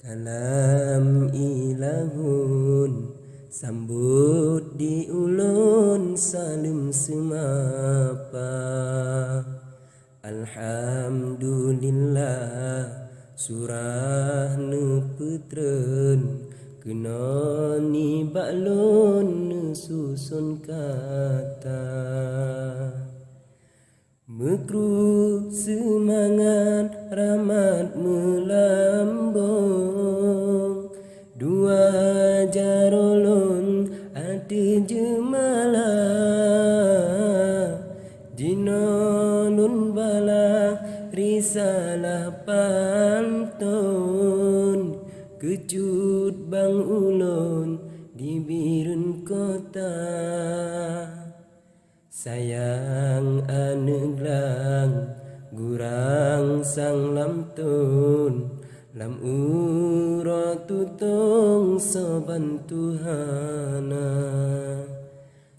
kalam ilahun sambut di ulun salim semapa. Alhamdulillah surah nu putren kena ni baklon nu susun kata. Mekru semangat rahmat melambung dua jarolon ada jemalah jinonun bala risalah pantun kecut bang ulun di birun kota. Sayang aneglang gurang sang lamtun lam ura tutong soban Tuhana.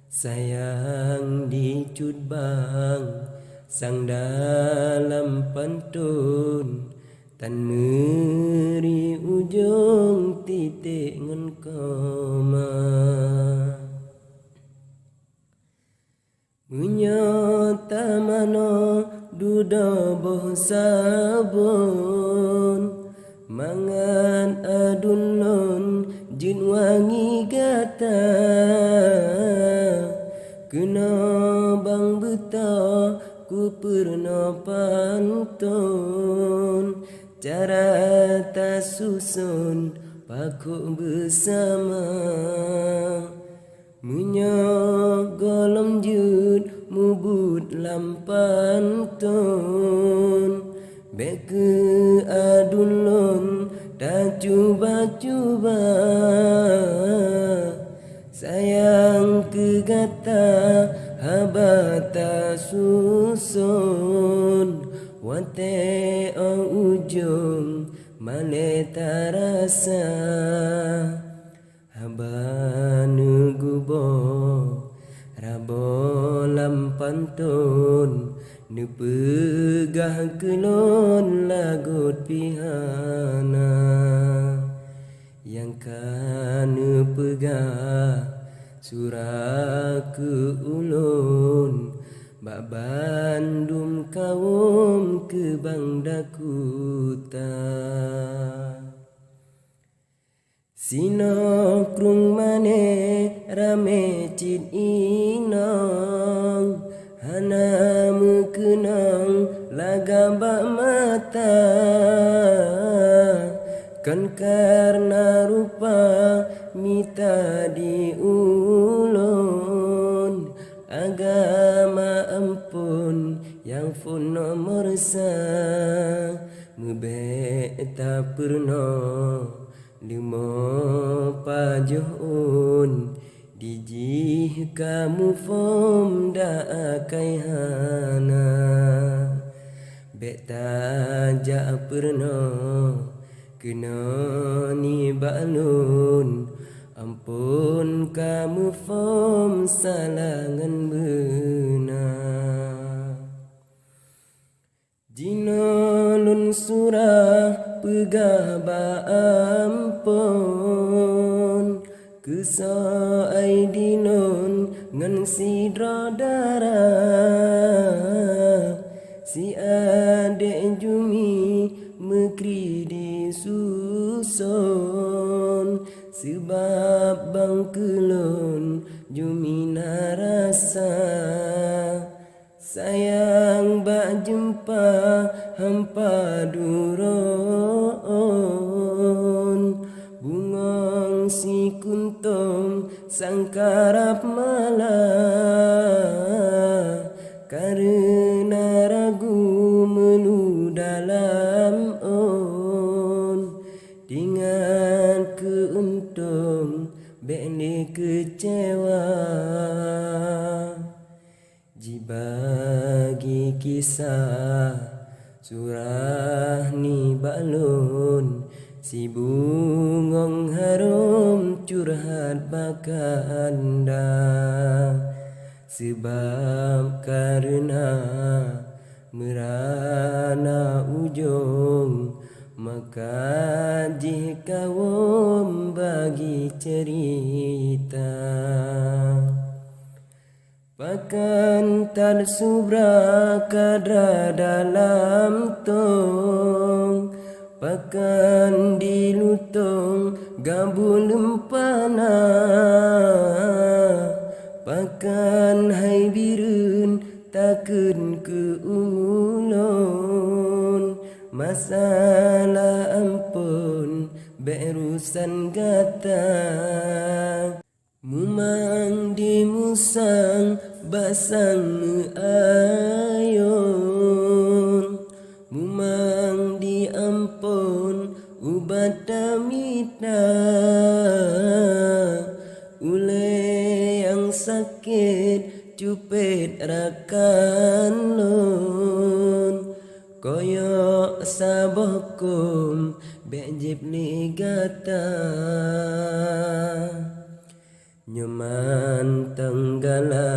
Sayang dicut bang sang dalam pantun tan meri ujung titik ngan koma. Menyata mano duda boh sabun mangan adun lon jin wangi gata. Kena bang buta ku pernah pantun cara tak susun paku bersama. Menyogolom jud mubut lampantun beke adun lon tak cuba-cuba. Sayang kegata habata susun wate ujung maleta rasa. Habanu gubo rabo lampantun nu pegah kelon lagut pihana. Yang kanu pegah surah ke ulun bak bandum kawum ke bang dakuta. Sinokrung mane rame cid inong hana mukenang lagambak mata. Kan karena rupa mita di ulun agama ampun yang pun nomor sa mebek tak pernah limo pajuhun dijih kamu fom da akai hana beta ja pernah kena ni balun ampun kamu fom salangan benar. Jinolun surah pegah ba ampun Kusa aidinun ngan sidra darah si adek jumi mekri disusun sebab bang kelon jumi narasa sayang bak jumpa hampa duron bungong si kuntum sangkarap malah karena ragu melu dalam on dengan keuntung beni kecewa jibagi kisah surah ni balun si bungong harum curhat bakanda sebab karena merana ujung maka jika kawum bagi cerita pakan tarsubra kadra dalam tong pakan dilutong gabul empana pakan hai birun takun ke ulun masalah ampun berusan gata mumang dimusang basang ayun mumang diampun ubat damita ule yang sakit cupet rakan lun koyok sabokum bejib ligata nyaman tenggala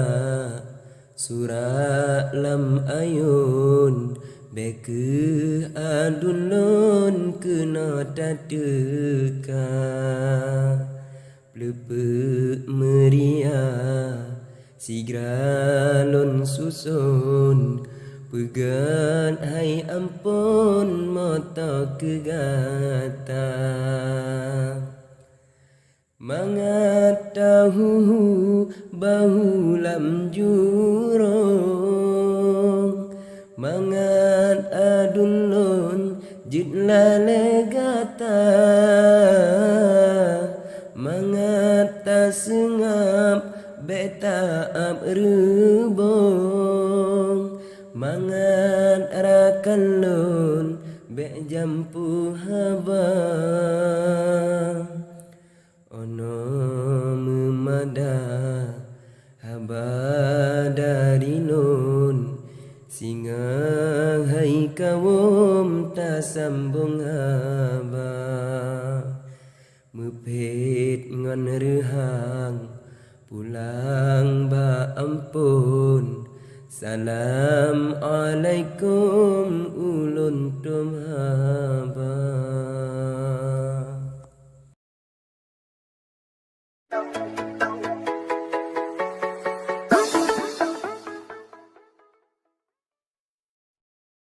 surat lam ayun beke adun lun kena tadeka plepe meriah sigra lun susun pegan hai ampun mata kegata mangat tahu bahu lam jurong mangat adun lun jitla legata mangat tasengap beta ab rubong mangat rakan lun be jampu haba ono memada haba dari nun singa hai kawum ta sambung haba mepet ngan rehang pulang ba ampun salam alaikum